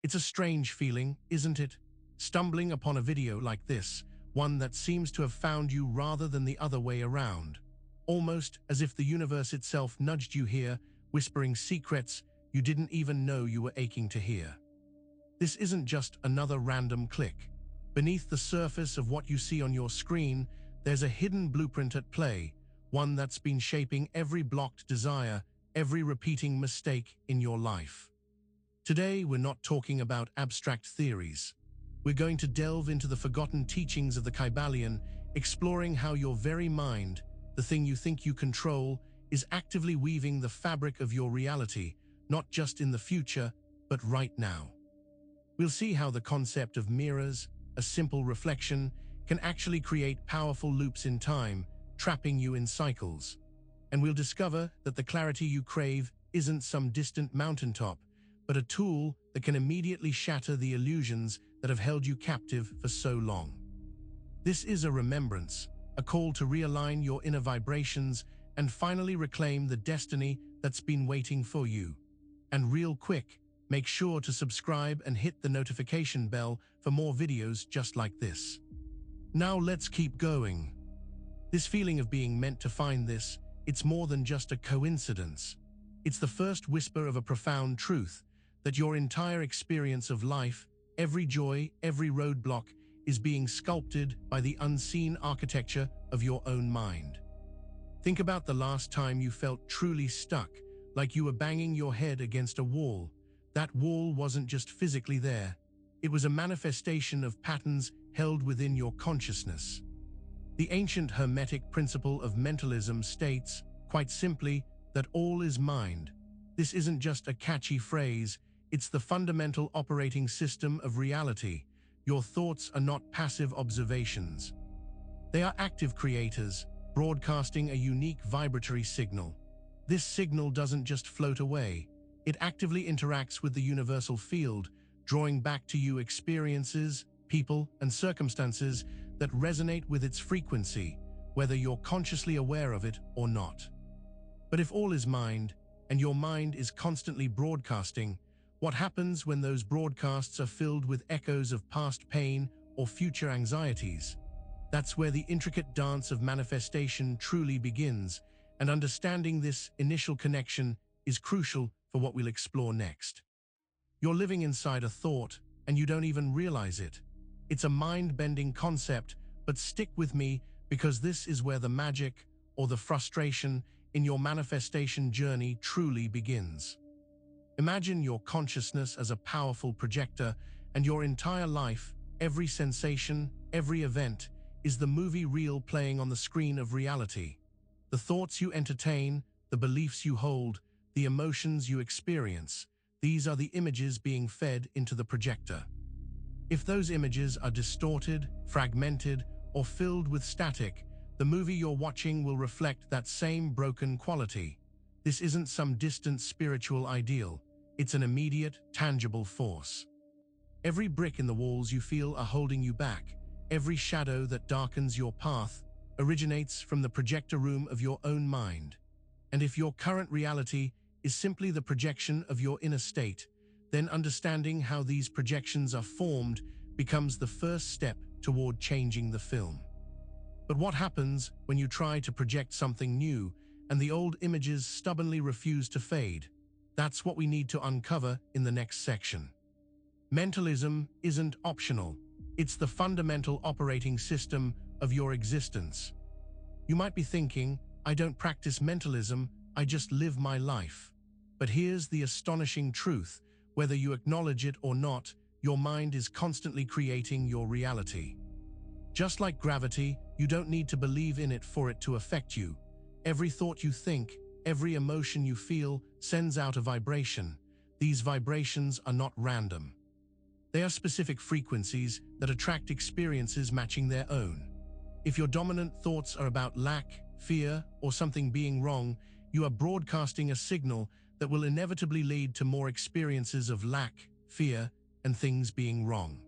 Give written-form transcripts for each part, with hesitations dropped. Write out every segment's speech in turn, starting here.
It's a strange feeling, isn't it? Stumbling upon a video like this, one that seems to have found you rather than the other way around. Almost as if the universe itself nudged you here, whispering secrets you didn't even know you were aching to hear. This isn't just another random click. Beneath the surface of what you see on your screen, there's a hidden blueprint at play, one that's been shaping every blocked desire, every repeating mistake in your life. Today, we're not talking about abstract theories. We're going to delve into the forgotten teachings of the Kybalion, exploring how your very mind, the thing you think you control, is actively weaving the fabric of your reality, not just in the future, but right now. We'll see how the concept of mirrors, a simple reflection, can actually create powerful loops in time, trapping you in cycles. And we'll discover that the clarity you crave isn't some distant mountaintop, but a tool that can immediately shatter the illusions that have held you captive for so long. This is a remembrance, a call to realign your inner vibrations and finally reclaim the destiny that's been waiting for you. And real quick, make sure to subscribe and hit the notification bell for more videos just like this. Now let's keep going. This feeling of being meant to find this, it's more than just a coincidence. It's the first whisper of a profound truth, that your entire experience of life, every joy, every roadblock, is being sculpted by the unseen architecture of your own mind. Think about the last time you felt truly stuck, like you were banging your head against a wall. That wall wasn't just physically there. It was a manifestation of patterns held within your consciousness. The ancient Hermetic principle of mentalism states, quite simply, that all is mind. This isn't just a catchy phrase, it's the fundamental operating system of reality. Your thoughts are not passive observations. They are active creators, broadcasting a unique vibratory signal. This signal doesn't just float away. It actively interacts with the universal field, drawing back to you experiences, people, and circumstances that resonate with its frequency, whether you're consciously aware of it or not. But if all is mind, and your mind is constantly broadcasting, what happens when those broadcasts are filled with echoes of past pain or future anxieties? That's where the intricate dance of manifestation truly begins, and understanding this initial connection is crucial for what we'll explore next. You're living inside a thought, and you don't even realize it. It's a mind-bending concept, but stick with me because this is where the magic or the frustration in your manifestation journey truly begins. Imagine your consciousness as a powerful projector, and your entire life, every sensation, every event, is the movie reel playing on the screen of reality. The thoughts you entertain, the beliefs you hold, the emotions you experience, these are the images being fed into the projector. If those images are distorted, fragmented, or filled with static, the movie you're watching will reflect that same broken quality. This isn't some distant spiritual ideal. It's an immediate, tangible force. Every brick in the walls you feel are holding you back. Every shadow that darkens your path originates from the projector room of your own mind. And if your current reality is simply the projection of your inner state, then understanding how these projections are formed becomes the first step toward changing the film. But what happens when you try to project something new and the old images stubbornly refuse to fade? That's what we need to uncover in the next section. Mentalism isn't optional. It's the fundamental operating system of your existence. You might be thinking, I don't practice mentalism, I just live my life. But here's the astonishing truth. Whether you acknowledge it or not, your mind is constantly creating your reality. Just like gravity, you don't need to believe in it for it to affect you. Every thought you think, every emotion you feel sends out a vibration. These vibrations are not random. They are specific frequencies that attract experiences matching their own. If your dominant thoughts are about lack, fear, or something being wrong, you are broadcasting a signal that will inevitably lead to more experiences of lack, fear, and things being wrong.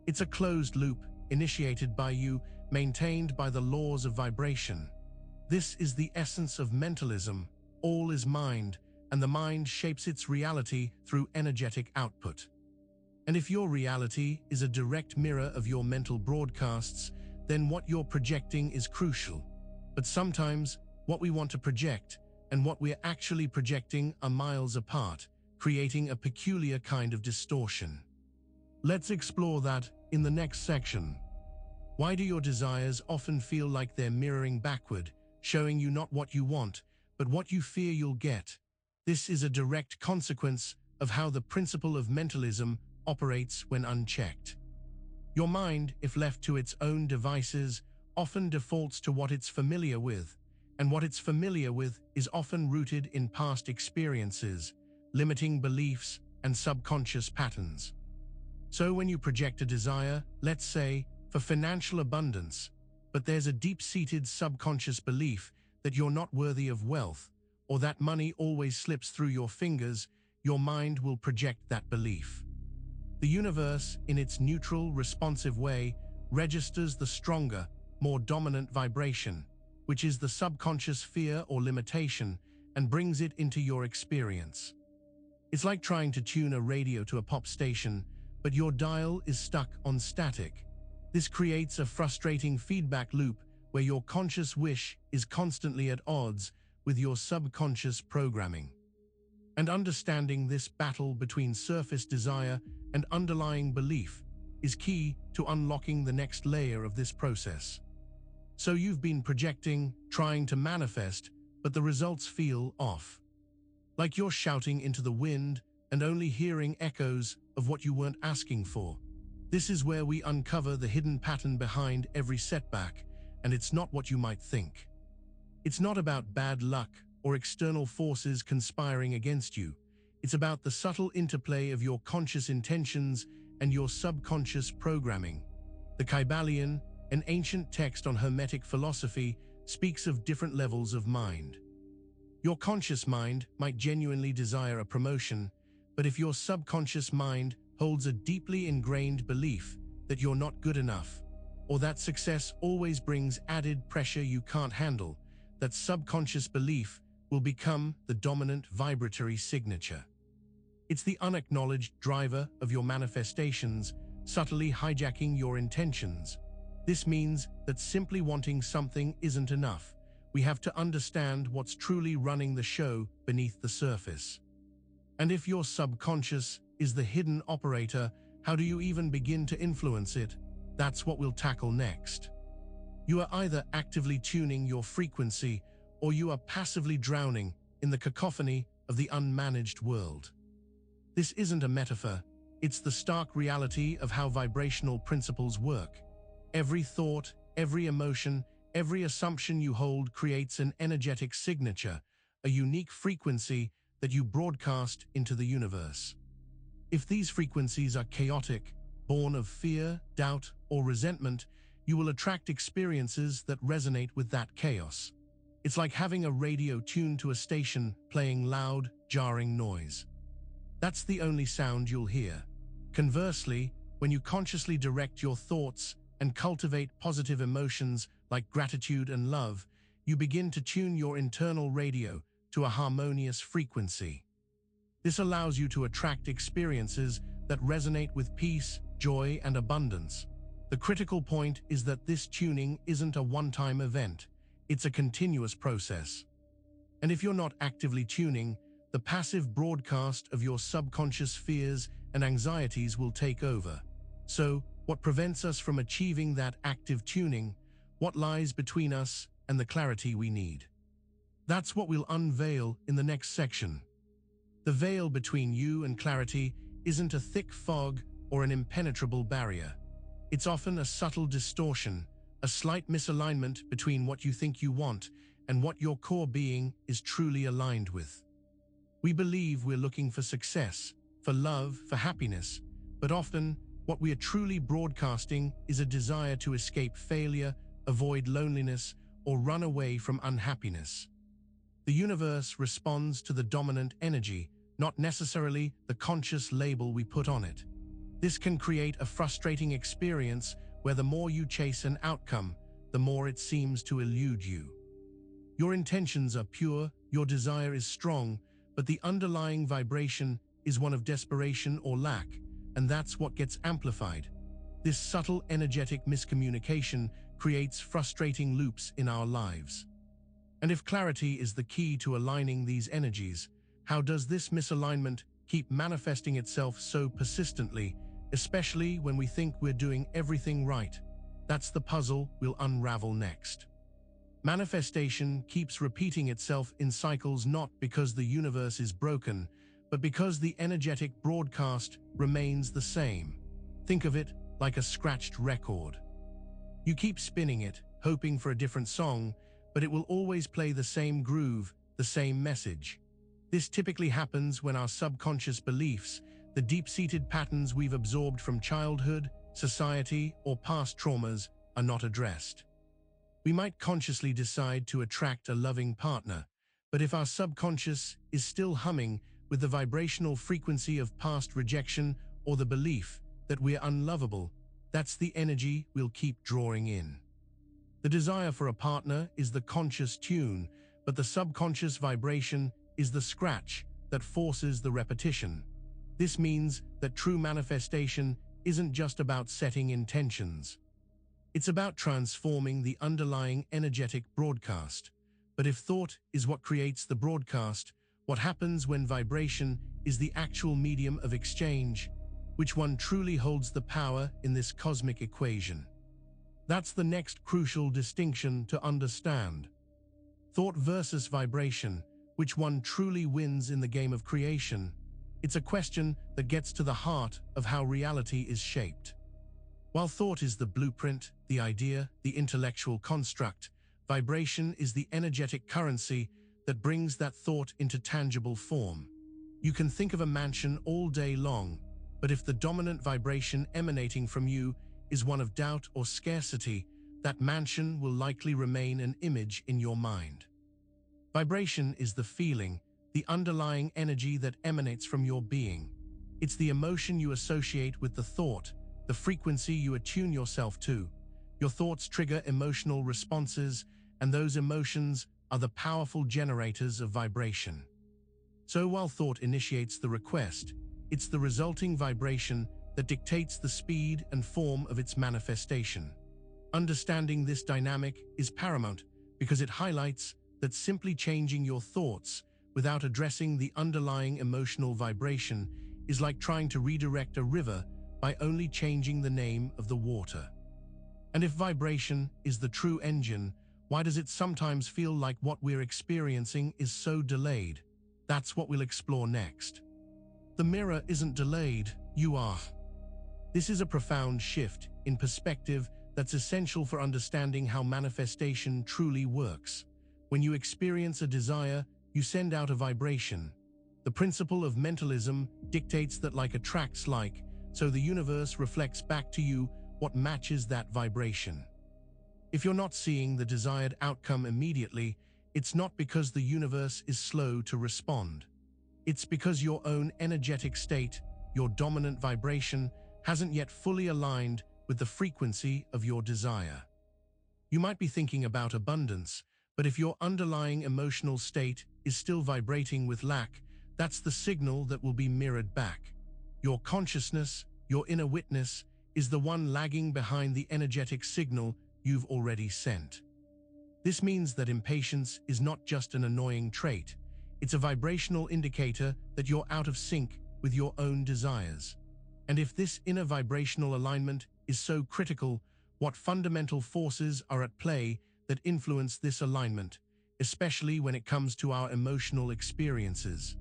It's a closed loop, initiated by you, maintained by the laws of vibration. This is the essence of mentalism. All is mind, and the mind shapes its reality through energetic output. And if your reality is a direct mirror of your mental broadcasts, then what you're projecting is crucial. But sometimes, what we want to project and what we're actually projecting are miles apart, creating a peculiar kind of distortion. Let's explore that in the next section. Why do your desires often feel like they're mirroring backward, showing you not what you want, but what you fear you'll get? This is a direct consequence of how the principle of mentalism operates when unchecked. Your mind, if left to its own devices, often defaults to what it's familiar with, and what it's familiar with is often rooted in past experiences, limiting beliefs, and subconscious patterns. So when you project a desire, let's say, for financial abundance, but there's a deep-seated subconscious belief that you're not worthy of wealth, or that money always slips through your fingers, your mind will project that belief. The universe, in its neutral, responsive way, registers the stronger, more dominant vibration, which is the subconscious fear or limitation, and brings it into your experience. It's like trying to tune a radio to a pop station, but your dial is stuck on static. This creates a frustrating feedback loop where your conscious wish is constantly at odds with your subconscious programming. And understanding this battle between surface desire and underlying belief is key to unlocking the next layer of this process. So you've been projecting, trying to manifest, but the results feel off. Like you're shouting into the wind and only hearing echoes of what you weren't asking for. This is where we uncover the hidden pattern behind every setback, and it's not what you might think. It's not about bad luck or external forces conspiring against you. It's about the subtle interplay of your conscious intentions and your subconscious programming. The Kybalion, an ancient text on Hermetic philosophy, speaks of different levels of mind. Your conscious mind might genuinely desire a promotion, but if your subconscious mind holds a deeply ingrained belief that you're not good enough, or that success always brings added pressure you can't handle, that subconscious belief will become the dominant vibratory signature. It's the unacknowledged driver of your manifestations, subtly hijacking your intentions. This means that simply wanting something isn't enough. We have to understand what's truly running the show beneath the surface. And if your subconscious is the hidden operator, how do you even begin to influence it? That's what we'll tackle next. You are either actively tuning your frequency or you are passively drowning in the cacophony of the unmanaged world. This isn't a metaphor, it's the stark reality of how vibrational principles work. Every thought, every emotion, every assumption you hold creates an energetic signature, a unique frequency that you broadcast into the universe. If these frequencies are chaotic, born of fear, doubt, or resentment, you will attract experiences that resonate with that chaos. It's like having a radio tuned to a station playing loud, jarring noise. That's the only sound you'll hear. Conversely, when you consciously direct your thoughts and cultivate positive emotions like gratitude and love, you begin to tune your internal radio to a harmonious frequency. This allows you to attract experiences that resonate with peace, joy, and abundance. The critical point is that this tuning isn't a one-time event. It's a continuous process. And if you're not actively tuning, the passive broadcast of your subconscious fears and anxieties will take over. So, what prevents us from achieving that active tuning? What lies between us and the clarity we need? That's what we'll unveil in the next section. The veil between you and clarity isn't a thick fog or an impenetrable barrier. It's often a subtle distortion, a slight misalignment between what you think you want and what your core being is truly aligned with. We believe we're looking for success, for love, for happiness, but often what we are truly broadcasting is a desire to escape failure, avoid loneliness, or run away from unhappiness. The universe responds to the dominant energy, not necessarily the conscious label we put on it. This can create a frustrating experience where the more you chase an outcome, the more it seems to elude you. Your intentions are pure, your desire is strong, but the underlying vibration is one of desperation or lack, and that's what gets amplified. This subtle energetic miscommunication creates frustrating loops in our lives. And if clarity is the key to aligning these energies, how does this misalignment keep manifesting itself so persistently, especially when we think we're doing everything right? That's the puzzle we'll unravel next. Manifestation keeps repeating itself in cycles not because the universe is broken, but because the energetic broadcast remains the same. Think of it like a scratched record. You keep spinning it, hoping for a different song, but it will always play the same groove, the same message. This typically happens when our subconscious beliefs, the deep-seated patterns we've absorbed from childhood, society, or past traumas, are not addressed. We might consciously decide to attract a loving partner, but if our subconscious is still humming with the vibrational frequency of past rejection or the belief that we're unlovable, that's the energy we'll keep drawing in. The desire for a partner is the conscious tune, but the subconscious vibration is the scratch that forces the repetition. This means that true manifestation isn't just about setting intentions. It's about transforming the underlying energetic broadcast. But if thought is what creates the broadcast, what happens when vibration is the actual medium of exchange? Which one truly holds the power in this cosmic equation? That's the next crucial distinction to understand. Thought versus vibration, which one truly wins in the game of creation? It's a question that gets to the heart of how reality is shaped. While thought is the blueprint, the idea, the intellectual construct, vibration is the energetic currency that brings that thought into tangible form. You can think of a mansion all day long, but if the dominant vibration emanating from you is one of doubt or scarcity, that mansion will likely remain an image in your mind. Vibration is the feeling, the underlying energy that emanates from your being. It's the emotion you associate with the thought, the frequency you attune yourself to. Your thoughts trigger emotional responses, and those emotions are the powerful generators of vibration. So while thought initiates the request, it's the resulting vibration that dictates the speed and form of its manifestation. Understanding this dynamic is paramount because it highlights that simply changing your thoughts without addressing the underlying emotional vibration is like trying to redirect a river by only changing the name of the water. And if vibration is the true engine, why does it sometimes feel like what we're experiencing is so delayed? That's what we'll explore next. The mirror isn't delayed, you are. This is a profound shift in perspective that's essential for understanding how manifestation truly works. When you experience a desire, you send out a vibration. The principle of mentalism dictates that like attracts like, so the universe reflects back to you what matches that vibration. If you're not seeing the desired outcome immediately, it's not because the universe is slow to respond. It's because your own energetic state, your dominant vibration, hasn't yet fully aligned with the frequency of your desire. You might be thinking about abundance, but if your underlying emotional state is still vibrating with lack, that's the signal that will be mirrored back. Your consciousness, your inner witness, is the one lagging behind the energetic signal you've already sent. This means that impatience is not just an annoying trait, it's a vibrational indicator that you're out of sync with your own desires. And if this inner vibrational alignment is so critical, what fundamental forces are at play that influence this alignment, especially when it comes to our emotional experiences?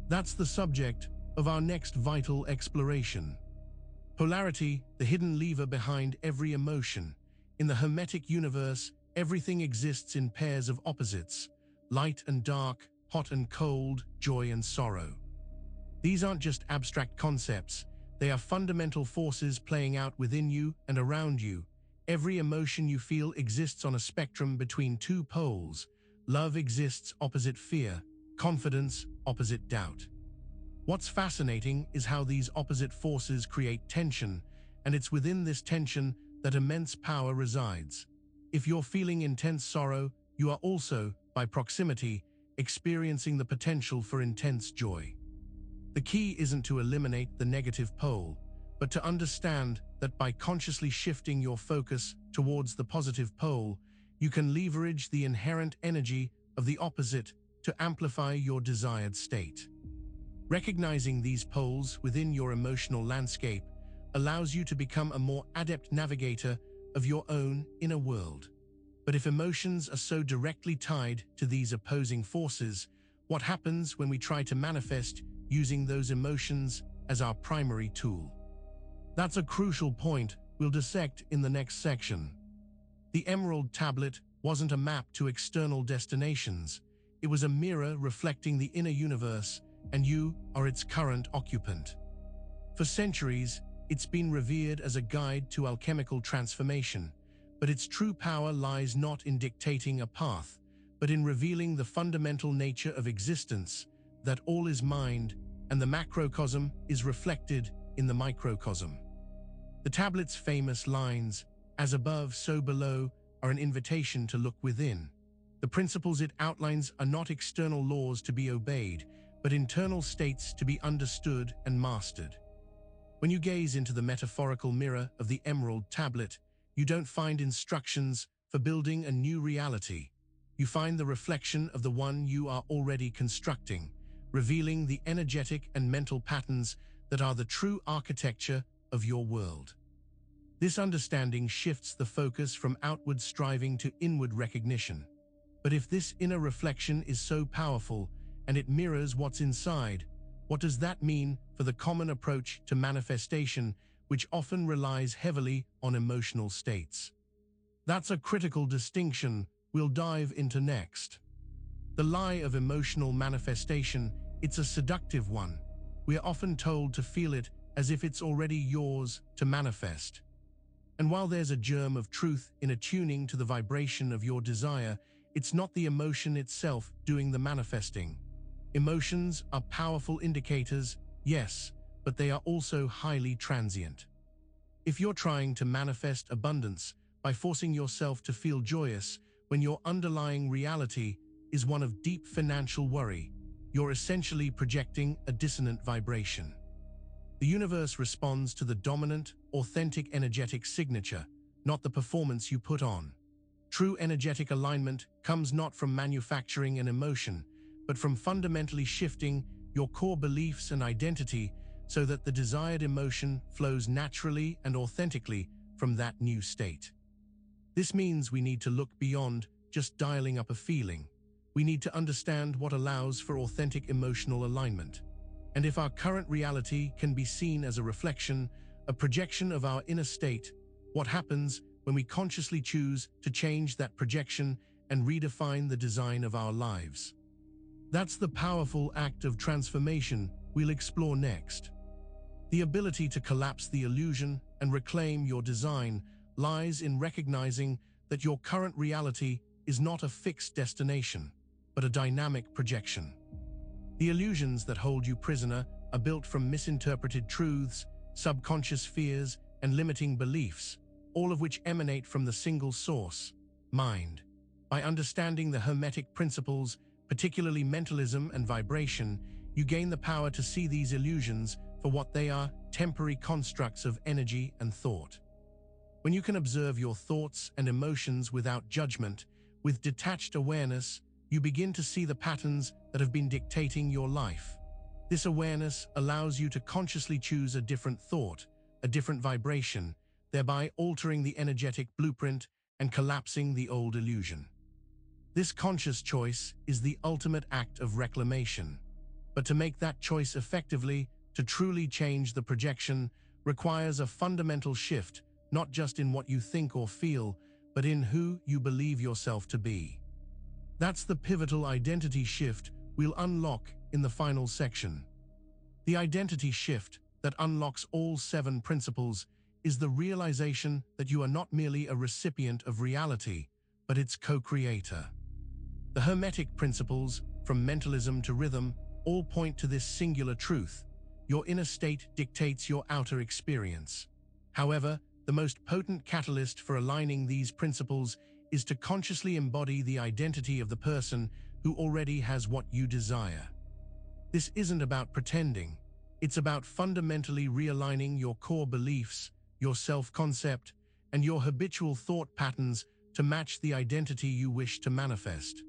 That's the subject of our next vital exploration. Polarity, the hidden lever behind every emotion. In the Hermetic universe, everything exists in pairs of opposites: light and dark, hot and cold, joy and sorrow. These aren't just abstract concepts, they are fundamental forces playing out within you and around you. Every emotion you feel exists on a spectrum between two poles. Love exists opposite fear, confidence opposite doubt. What's fascinating is how these opposite forces create tension, and it's within this tension that immense power resides. If you're feeling intense sorrow, you are also, by proximity, experiencing the potential for intense joy. The key isn't to eliminate the negative pole, but to understand that by consciously shifting your focus towards the positive pole, you can leverage the inherent energy of the opposite to amplify your desired state. Recognizing these poles within your emotional landscape allows you to become a more adept navigator of your own inner world. But if emotions are so directly tied to these opposing forces, what happens when we try to manifest using those emotions as our primary tool? That's a crucial point we'll dissect in the next section. The Emerald Tablet wasn't a map to external destinations. It was a mirror reflecting the inner universe, and you are its current occupant. For centuries, it's been revered as a guide to alchemical transformation, but its true power lies not in dictating a path, but in revealing the fundamental nature of existence, that all is mind, and the macrocosm is reflected in the microcosm. The tablet's famous lines, "As above, so below," are an invitation to look within. The principles it outlines are not external laws to be obeyed, but internal states to be understood and mastered. When you gaze into the metaphorical mirror of the Emerald Tablet, you don't find instructions for building a new reality. You find the reflection of the one you are already constructing, revealing the energetic and mental patterns that are the true architecture of your world. This understanding shifts the focus from outward striving to inward recognition. But if this inner reflection is so powerful and it mirrors what's inside, what does that mean for the common approach to manifestation, which often relies heavily on emotional states? That's a critical distinction we'll dive into next. The lie of emotional manifestation, it's a seductive one. We are often told to feel it as if it's already yours to manifest. And while there's a germ of truth in attuning to the vibration of your desire, it's not the emotion itself doing the manifesting. Emotions are powerful indicators, yes, but they are also highly transient. If you're trying to manifest abundance by forcing yourself to feel joyous when your underlying reality is one of deep financial worry, you're essentially projecting a dissonant vibration. The universe responds to the dominant, authentic energetic signature, not the performance you put on. True energetic alignment comes not from manufacturing an emotion, but from fundamentally shifting your core beliefs and identity so that the desired emotion flows naturally and authentically from that new state. This means we need to look beyond just dialing up a feeling. We need to understand what allows for authentic emotional alignment. And if our current reality can be seen as a reflection, a projection of our inner state, what happens when we consciously choose to change that projection and redefine the design of our lives? That's the powerful act of transformation we'll explore next. The ability to collapse the illusion and reclaim your design lies in recognizing that your current reality is not a fixed destination, but a dynamic projection. The illusions that hold you prisoner are built from misinterpreted truths, subconscious fears, and limiting beliefs, all of which emanate from the single source, mind. By understanding the Hermetic principles, particularly mentalism and vibration, you gain the power to see these illusions for what they are, temporary constructs of energy and thought. When you can observe your thoughts and emotions without judgment, with detached awareness, you begin to see the patterns that have been dictating your life. This awareness allows you to consciously choose a different thought, a different vibration, thereby altering the energetic blueprint and collapsing the old illusion. This conscious choice is the ultimate act of reclamation. But to make that choice effectively, to truly change the projection, requires a fundamental shift, not just in what you think or feel, but in who you believe yourself to be. That's the pivotal identity shift we'll unlock in the final section. The identity shift that unlocks all 7 principles is the realization that you are not merely a recipient of reality, but its co-creator. The Hermetic principles, from mentalism to rhythm, all point to this singular truth. Your inner state dictates your outer experience. However, the most potent catalyst for aligning these principles is to consciously embody the identity of the person who already has what you desire. This isn't about pretending. It's about fundamentally realigning your core beliefs, your self-concept, and your habitual thought patterns to match the identity you wish to manifest.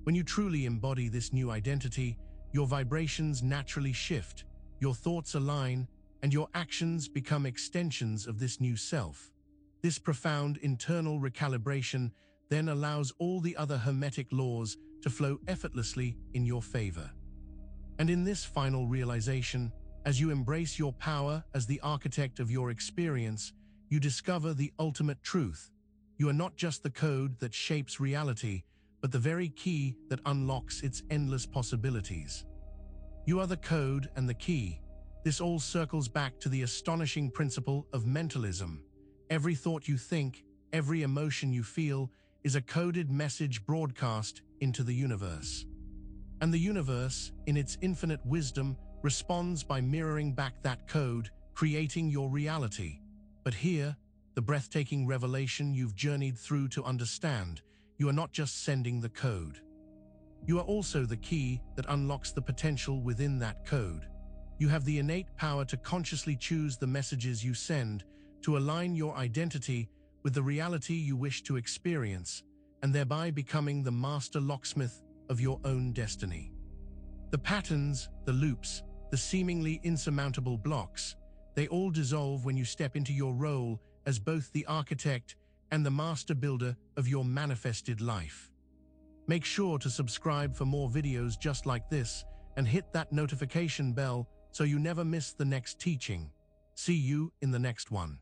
When you truly embody this new identity, your vibrations naturally shift, your thoughts align, and your actions become extensions of this new self. This profound internal recalibration then allows all the other hermetic laws to flow effortlessly in your favor. And in this final realization, as you embrace your power as the architect of your experience, you discover the ultimate truth. You are not just the code that shapes reality, but the very key that unlocks its endless possibilities. You are the code and the key. This all circles back to the astonishing principle of mentalism. Every thought you think, every emotion you feel, is a coded message broadcast into the universe. And the universe, in its infinite wisdom, responds by mirroring back that code, creating your reality. But here, the breathtaking revelation you've journeyed through to understand, you are not just sending the code. You are also the key that unlocks the potential within that code. You have the innate power to consciously choose the messages you send, to align your identity with the reality you wish to experience, and thereby becoming the master locksmith of your own destiny. The patterns, the loops, the seemingly insurmountable blocks, they all dissolve when you step into your role as both the architect and the master builder of your manifested life. Make sure to subscribe for more videos just like this and hit that notification bell so you never miss the next teaching. See you in the next one.